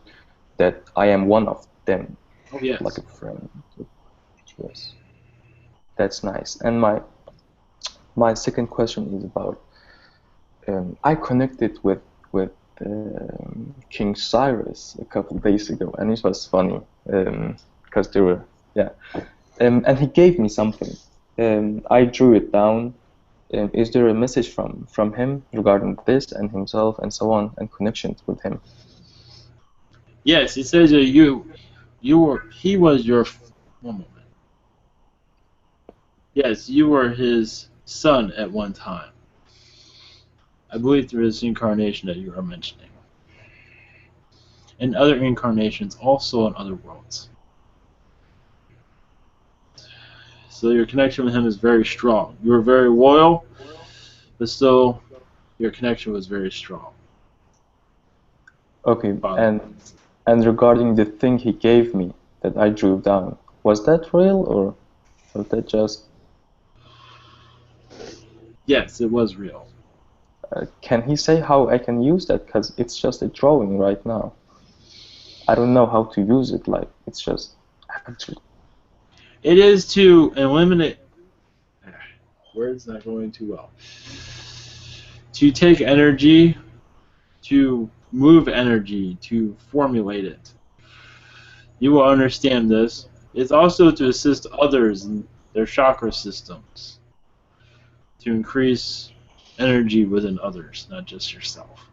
Speaker 8: that I am one of them.
Speaker 2: Oh yes.
Speaker 8: Like a friend. Yes. That's nice. And my second question is about I connected with King Cyrus a couple of days ago, and it was funny because they were and he gave me something. I drew it down. Is there a message from him regarding this and himself and so on, and connections with him?
Speaker 2: Yes, he says that he was your, one moment. Yes, you were his son at one time. I believe through this incarnation that you are mentioning. And other incarnations also in other worlds. So your connection with him is very strong. You were very loyal, but still your connection was very strong.
Speaker 8: Okay, and regarding the thing he gave me that I drew down, was that real or was that just...
Speaker 2: Yes, it was real.
Speaker 8: Can he say how I can use that? Because it's just a drawing right now. I don't know how to use it, like, it's just...
Speaker 2: It is to eliminate... Words not going too well. To take energy, to move energy, to formulate it. You will understand this. It's also to assist others in their chakra systems, to increase energy within others, not just yourself.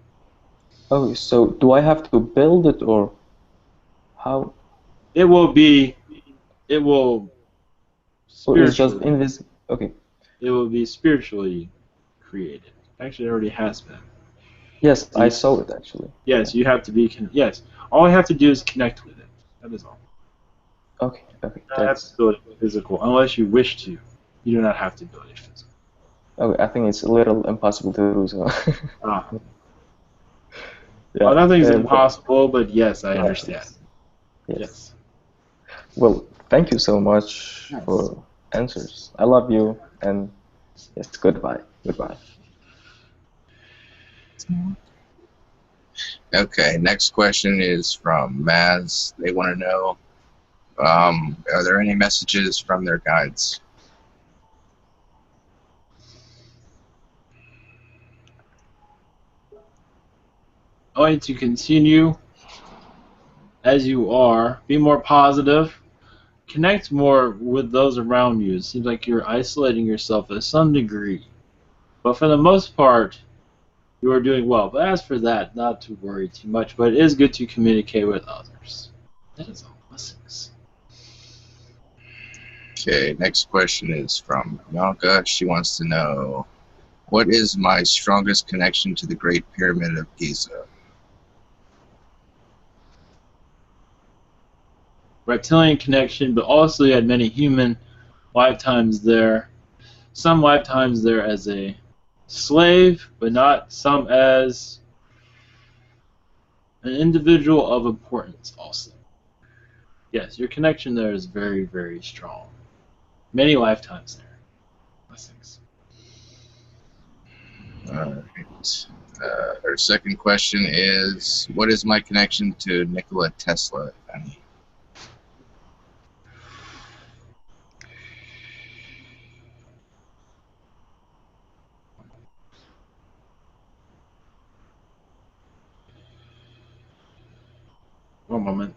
Speaker 8: Oh, so do I have to build it or how?
Speaker 2: It will be, it will
Speaker 8: Or it's just
Speaker 2: spiritually,
Speaker 8: invisible? Okay.
Speaker 2: it will be spiritually created. Actually, it already has been.
Speaker 8: Yes, I saw it actually.
Speaker 2: Yes, you have to be, yes. All you have to do is connect with it. That is all.
Speaker 8: Okay, okay,
Speaker 2: You don't have to
Speaker 8: thanks.
Speaker 2: build it physical, unless you wish to. You do not have to build it physical.
Speaker 8: Okay, I think it's a little impossible to do so.
Speaker 2: Ah.
Speaker 8: Yeah,
Speaker 2: Well, nothing's
Speaker 8: but
Speaker 2: impossible, but yes, I
Speaker 8: right,
Speaker 2: understand.
Speaker 8: yes.
Speaker 2: Yes.
Speaker 8: Well, thank you so much
Speaker 2: Yes.
Speaker 8: for answers. I love you, and yes, goodbye. Goodbye.
Speaker 3: Okay, next question is from Maz. They want to know, are there any messages from their guides?
Speaker 2: I want you to continue as you are. Be more positive. Connect more with those around you. It seems like you're isolating yourself to some degree. But for the most part, you are doing well. But as for that, not to worry too much. But it is good to communicate with others. That is all. Blessings.
Speaker 3: Okay, next question is from Bianca. She wants to know, what is my strongest connection to the Great Pyramid of Giza?
Speaker 2: Reptilian connection, but also you had many human lifetimes there. Some lifetimes there as a slave, but not some as an individual of importance also. Yes, your connection there is very, very strong. Many lifetimes there. Blessings.
Speaker 3: Alright. Her second question is, what is my connection to Nikola Tesla, if any?
Speaker 2: One moment.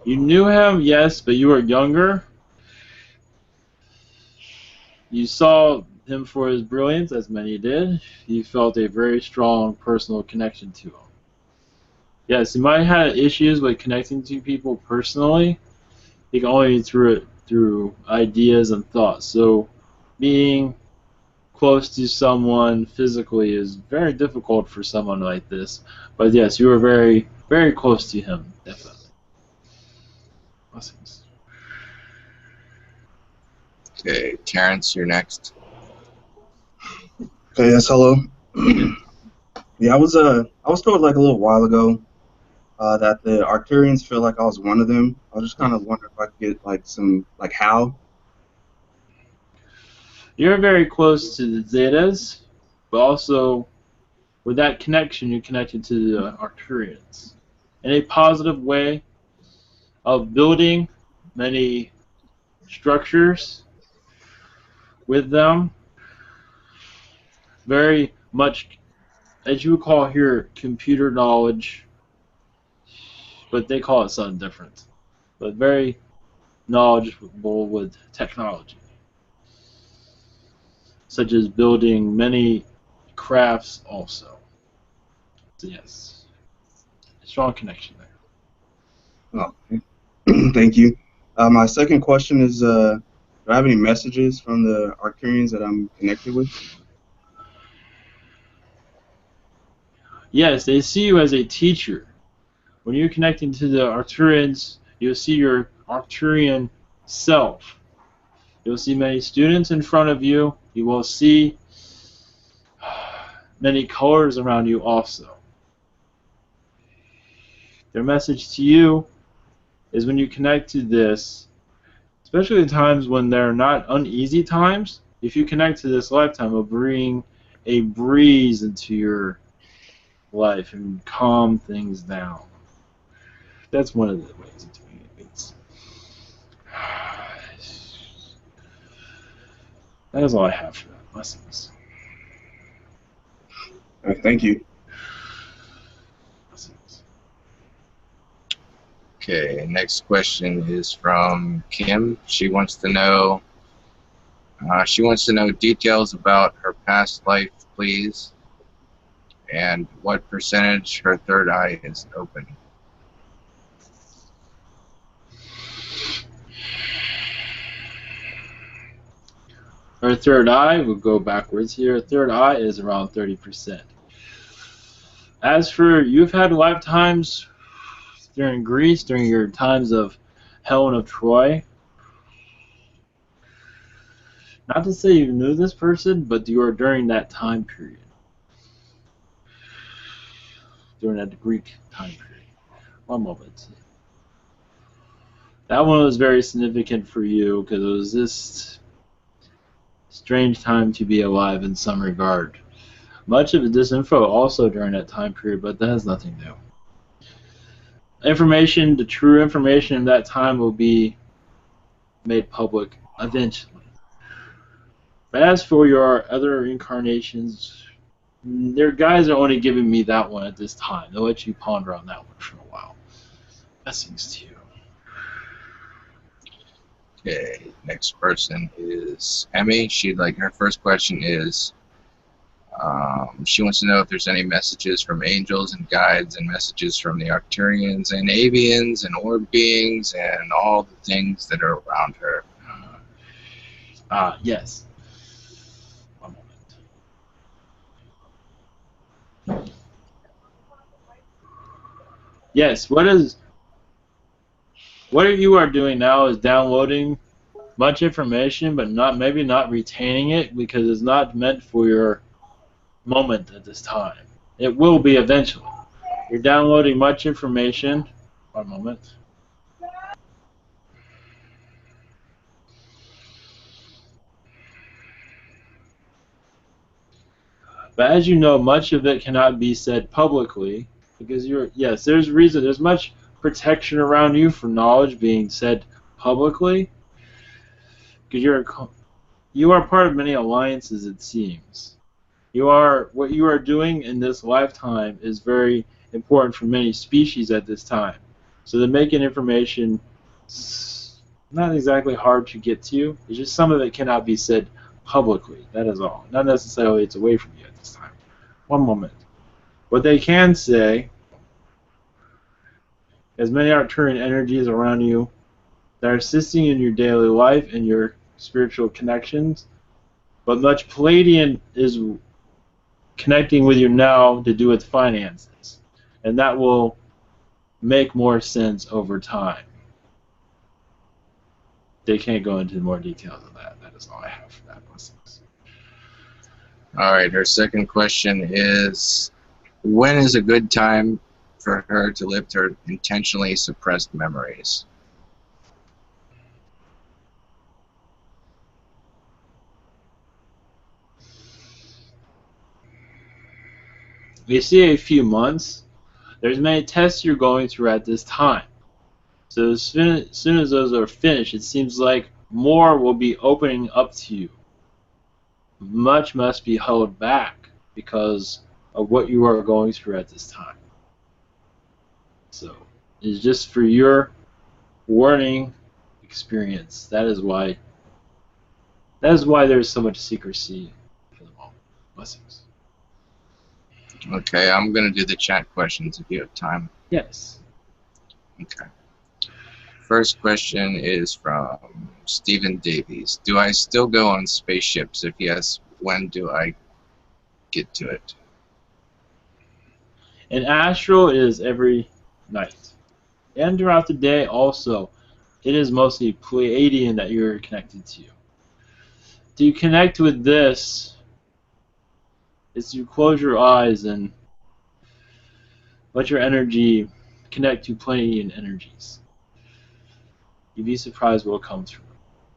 Speaker 2: You knew him, yes, but you were younger. You saw him for his brilliance, as many did. You felt a very strong personal connection to him. Yes, you might have had issues with connecting to people personally. You can only through ideas and thoughts. So being close to someone physically is very difficult for someone like this. But yes, you were very, very close to him, definitely. Blessings.
Speaker 3: Okay, Terrence, you're next.
Speaker 9: Okay, yes, hello. Yeah, I was told like a little while ago that the Arcturians feel like I was one of them. I was just kind of wondering if I could get like some how.
Speaker 2: You're very close to the Zetas, but also with that connection, you're connected to the Arcturians in a positive way of building many structures with them. Very much, as you would call here, computer knowledge, but they call it something different. But very knowledgeable with technology, such as building many crafts also. So yes, strong connection there.
Speaker 9: Oh, thank you. My second question is, do I have any messages from the Arcturians that I'm connected with?
Speaker 2: Yes, they see you as a teacher. When you're connecting to the Arcturians, you'll see your Arcturian self. You'll see many students in front of you. You will see many colors around you also. Their message to you is when you connect to this, especially in times when they're not uneasy times, if you connect to this lifetime, it'll bring a breeze into your life and calm things down. That's one of the ways of doing it, at least. That is all I have for that. Blessings.
Speaker 9: All right, thank you.
Speaker 2: Blessings.
Speaker 3: Okay, next question is from Kim. She wants to know, She wants to know details about her past life, please, and what percentage her third eye is open.
Speaker 2: Her third eye, we'll go backwards here. Her third eye is around 30%. As for, you've had lifetimes during Greece, during your times of Helen of Troy. Not to say you knew this person, but you are during that time period. During that Greek time period. One moment. That one was very significant for you because it was this strange time to be alive in some regard. Much of this info also during that time period, but that has nothing new. Information, the true information in that time will be made public eventually. But as for your other incarnations, their guys are only giving me that one at this time. They'll let you ponder on that one for a while. Blessings to you.
Speaker 3: Okay, next person is Emmy. Her first question is, she wants to know if there's any messages from angels and guides and messages from the Arcturians and avians and orb beings and all the things that are around her.
Speaker 2: Yes. One moment. Yes, what you are doing now is downloading much information, but maybe not retaining it because it's not meant for your moment at this time. It will be eventually. You're downloading much information. One moment. But as you know, much of it cannot be said publicly because there's much protection around you for knowledge being said publicly because you are part of many alliances, it seems. What you are doing in this lifetime is very important for many species at this time. So they're making information not exactly hard to get to. It's just some of it cannot be said publicly. That is all. Not necessarily it's away from you at this time. One moment. What they can say, as many Arcturian energies around you that are assisting in your daily life and your spiritual connections, but much Palladian is connecting with you now to do with finances, and that will make more sense over time. They can't go into more details of that. That is all I have for that. Blessings.
Speaker 3: All right, her second question is, when is a good time for her to lift her intentionally suppressed memories?
Speaker 2: We see a few months. There's many tests you're going through at this time. So as soon as those are finished, it seems like more will be opening up to you. Much must be held back because of what you are going through at this time. So it's just for your warning experience. That is why there's so much secrecy for the moment. Blessings.
Speaker 3: Okay, I'm going to do the chat questions if you have time.
Speaker 2: Yes.
Speaker 3: Okay. First question is from Stephen Davies. Do I still go on spaceships? If yes, when do I get to it?
Speaker 2: And astral is every night. And throughout the day also, it is mostly Pleiadian that you're connected to. Do you connect with this? Is you close your eyes and let your energy connect to Pleiadian energies. You'd be surprised what will come through.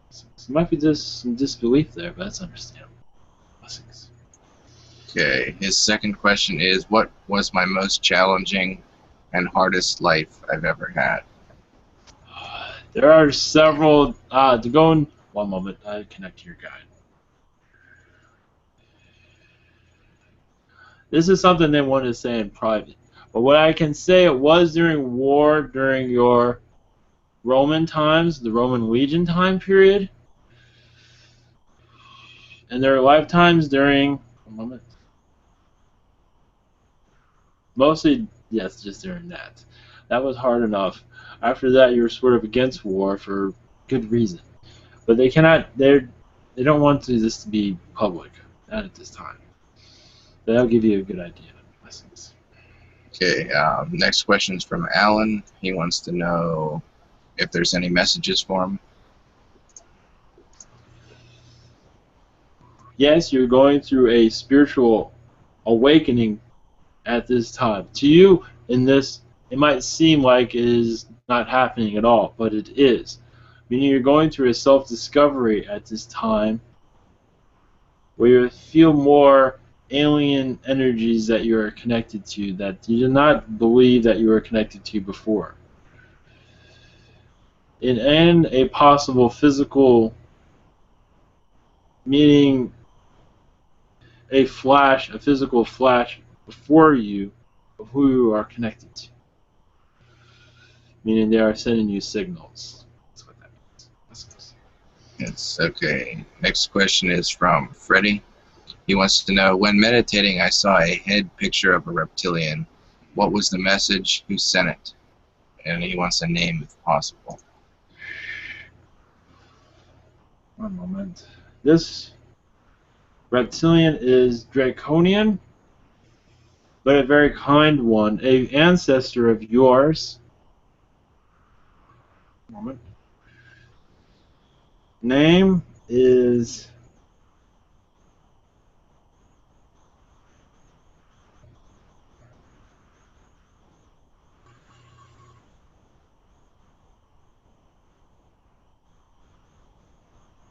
Speaker 2: So there might be just some disbelief there, but that's understandable. Blessings.
Speaker 3: Okay, his second question is, what was my most challenging and hardest life I've ever had?
Speaker 2: There are several. To go in one moment, I connect to your guide. This is something they want to say in private. But what I can say, it was during war, during your Roman times, the Roman Legion time period. in their lifetimes during, one moment, mostly, yes, just during that. That was hard enough. After that, you were sort of against war for good reason. But they don't want this to be public, not at this time. But that'll give you a good idea. Blessings.
Speaker 3: Okay, next question is from Alan. He wants to know if there's any messages for him.
Speaker 2: Yes, you're going through a spiritual awakening at this time. To you, in this, it might seem like it is not happening at all, but it is. Meaning you're going through a self-discovery at this time where you feel more alien energies that you are connected to that you did not believe that you were connected to before. And a possible physical, meaning a physical flash before you of who you are connected to. Meaning they are sending you signals. That's what that means.
Speaker 3: It's okay. Next question is from Freddie. He wants to know, when meditating, I saw a head picture of a reptilian. What was the message? Who sent it? And he wants a name if possible.
Speaker 2: One moment. This reptilian is draconian, but a very kind one. An ancestor of yours. One moment. Name is...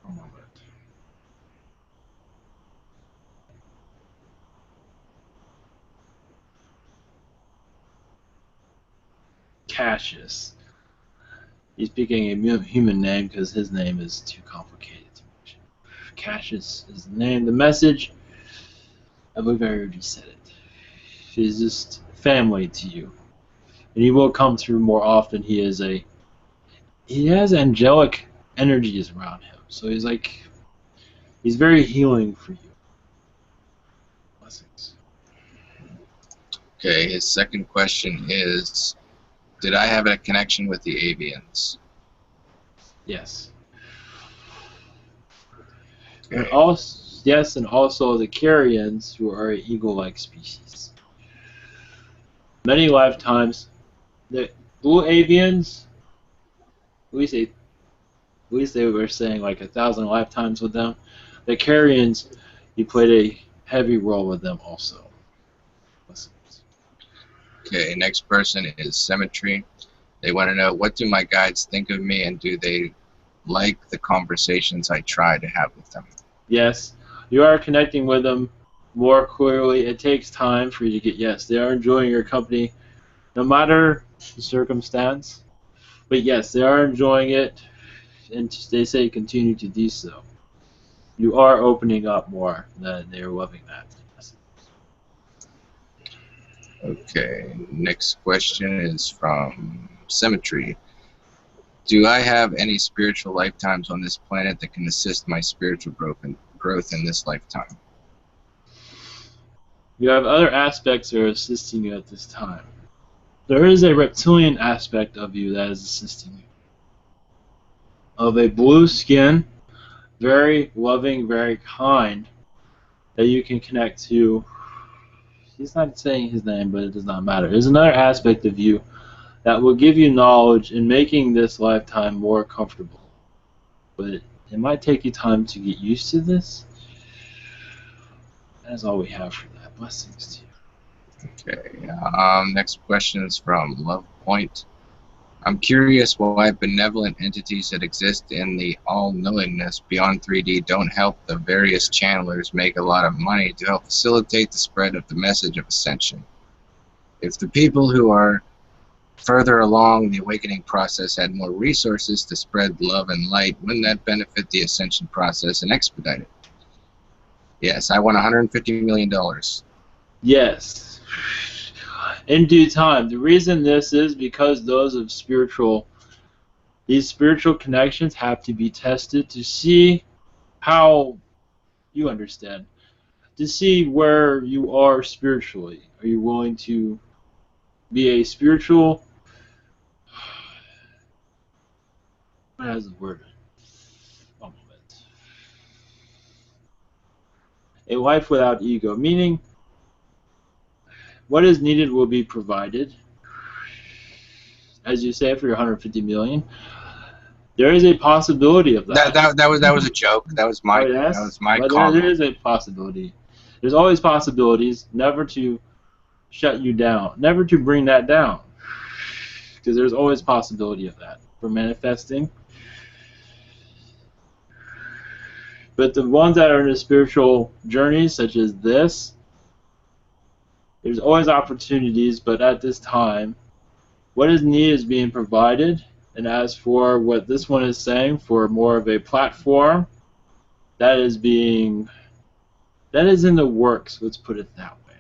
Speaker 2: One moment. Cassius. He's picking a human name because his name is too complicated to mention. Cassius is the name. The message, I believe I already said it. He's just family to you. And he will come through more often. He has angelic energies around him. So he's very healing for you. Blessings.
Speaker 3: Okay, his second question is, did I have a connection with the avians?
Speaker 2: Yes.
Speaker 3: Okay.
Speaker 2: And also, yes, and also the Carians, who are an eagle-like species. Many lifetimes, the blue avians, we say we're saying like 1,000 lifetimes with them. The Carians, you played a heavy role with them also.
Speaker 3: Okay, next person is Symmetry. They want to know, what do my guides think of me, and do they like the conversations I try to have with them?
Speaker 2: Yes, you are connecting with them more clearly. It takes time for you to get, yes, they are enjoying your company no matter the circumstance. But yes, they are enjoying it, and they say continue to do so. You are opening up more, that they're loving that.
Speaker 3: Okay, next question is from Symmetry. Do I have any spiritual lifetimes on this planet that can assist my spiritual growth in this lifetime?
Speaker 2: You have other aspects that are assisting you at this time. There is a reptilian aspect of you that is assisting you. Of a blue skin, very loving, very kind, that you can connect to. He's not saying his name, but it does not matter. There's another aspect of you that will give you knowledge in making this lifetime more comfortable. But it might take you time to get used to this. That is all we have for that. Blessings to you.
Speaker 3: Okay, next question is from Love Point. I'm curious why benevolent entities that exist in the all-knowingness beyond 3D don't help the various channelers make a lot of money to help facilitate the spread of the message of ascension. If the people who are further along the awakening process had more resources to spread love and light, wouldn't that benefit the ascension process and expedite it? Yes, I want $150 million.
Speaker 2: Yes. In due time. The reason this is because these spiritual connections have to be tested to see how you understand, to see where you are spiritually. Are you willing to be a spiritual, what is the word? One moment. A life without ego, meaning what is needed will be provided. As you say, for your 150 million, there is a possibility of that.
Speaker 3: That was a joke. That was my
Speaker 2: but
Speaker 3: comment.
Speaker 2: there is a possibility. There's always possibilities. Never to shut you down. Never to bring that down. Because there's always possibility of that for manifesting. But the ones that are in a spiritual journey, such as this, there's always opportunities, but at this time, what is needed is being provided. And as for what this one is saying, for more of a platform, that is in the works, let's put it that way.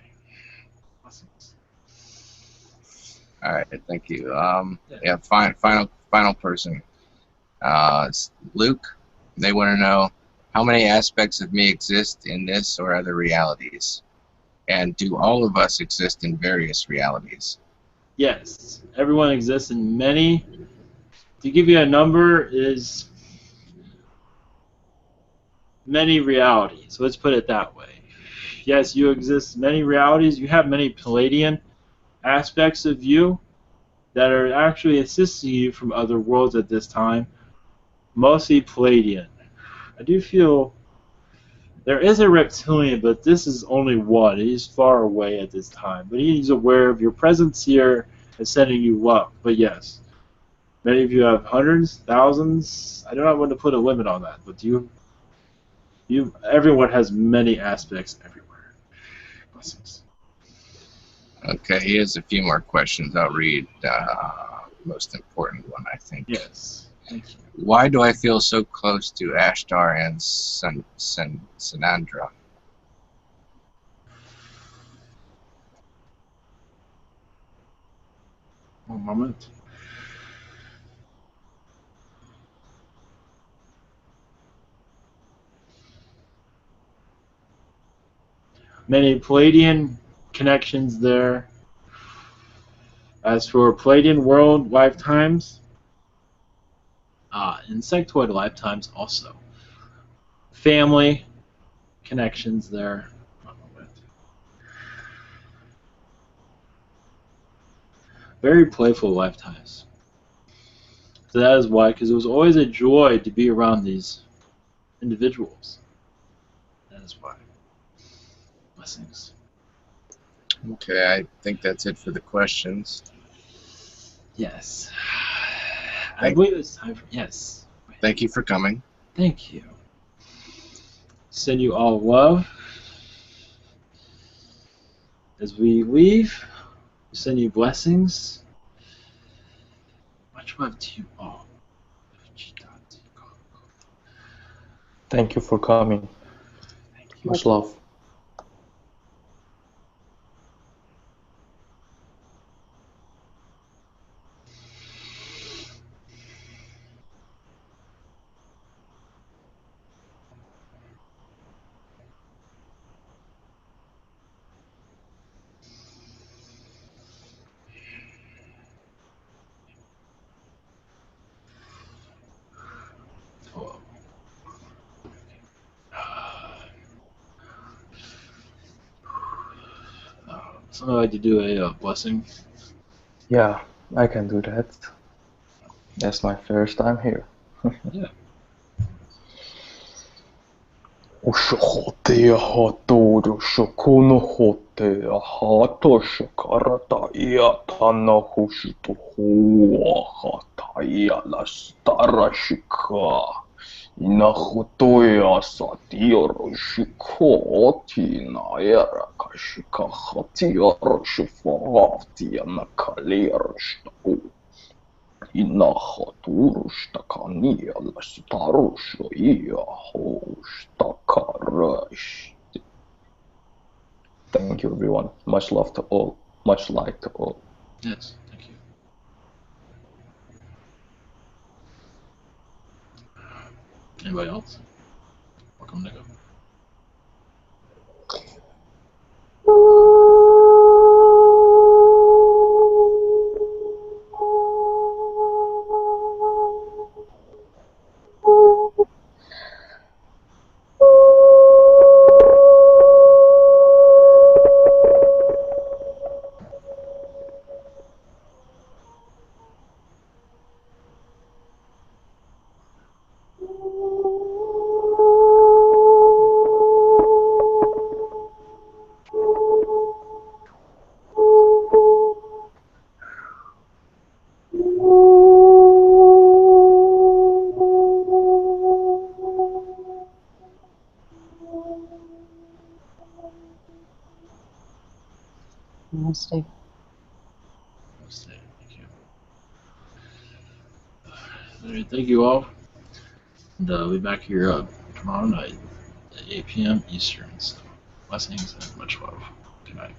Speaker 2: Awesome.
Speaker 3: All right, thank you. Yeah, final person. Luke, they want to know, how many aspects of me exist in this or other realities? And do all of us exist in various realities?
Speaker 2: Yes, everyone exists in many. To give you a number is many realities. Let's put it that way. Yes, you exist in many realities. You have many Palladian aspects of you that are actually assisting you from other worlds at this time. Mostly Palladian. I do feel there is a reptilian, but this is only one. He's far away at this time. But he's aware of your presence here and sending you love. But yes, many of you have hundreds, thousands. I do not want to put a limit on that, but everyone has many aspects everywhere. Blessings.
Speaker 3: Okay, he has a few more questions. I'll read most important one, I think.
Speaker 2: Yes. Thank you.
Speaker 3: Why do I feel so close to Ashtar and Sanandra?
Speaker 2: One moment. Many Palladian connections there. As for Palladian world lifetimes, insectoid lifetimes also. Family connections there. Very playful lifetimes. So that is why, because it was always a joy to be around these individuals. That is why. Blessings.
Speaker 3: Okay, I think that's it for the questions.
Speaker 2: Yes. I believe it's time for, yes.
Speaker 3: Thank you for coming.
Speaker 2: Thank you. Send you all love. As we leave, we send you blessings. Much love to you all.
Speaker 8: Thank you for coming.
Speaker 2: Thank you.
Speaker 8: Much love.
Speaker 2: Something like to do a blessing.
Speaker 8: Yeah, I can do that. That's my first time here.
Speaker 2: Yeah.
Speaker 8: Ushote haturu shokuno hote hato shakarata iatana hushitu hua hata iala starashika. Inahutoya satiro shiko tina era kashika hatiro shifarati anakalira shtaku. Inahatursta kania lastarusha iahosta karash. Thank you, everyone. Much love to all. Much light to all.
Speaker 2: Yes, thank you. Anybody else? Welcome to go.
Speaker 7: Namaste.
Speaker 2: Thank you. All right, thank you all. And we'll be back here tomorrow night at 8 p.m. Eastern. So blessings and much love. Good night.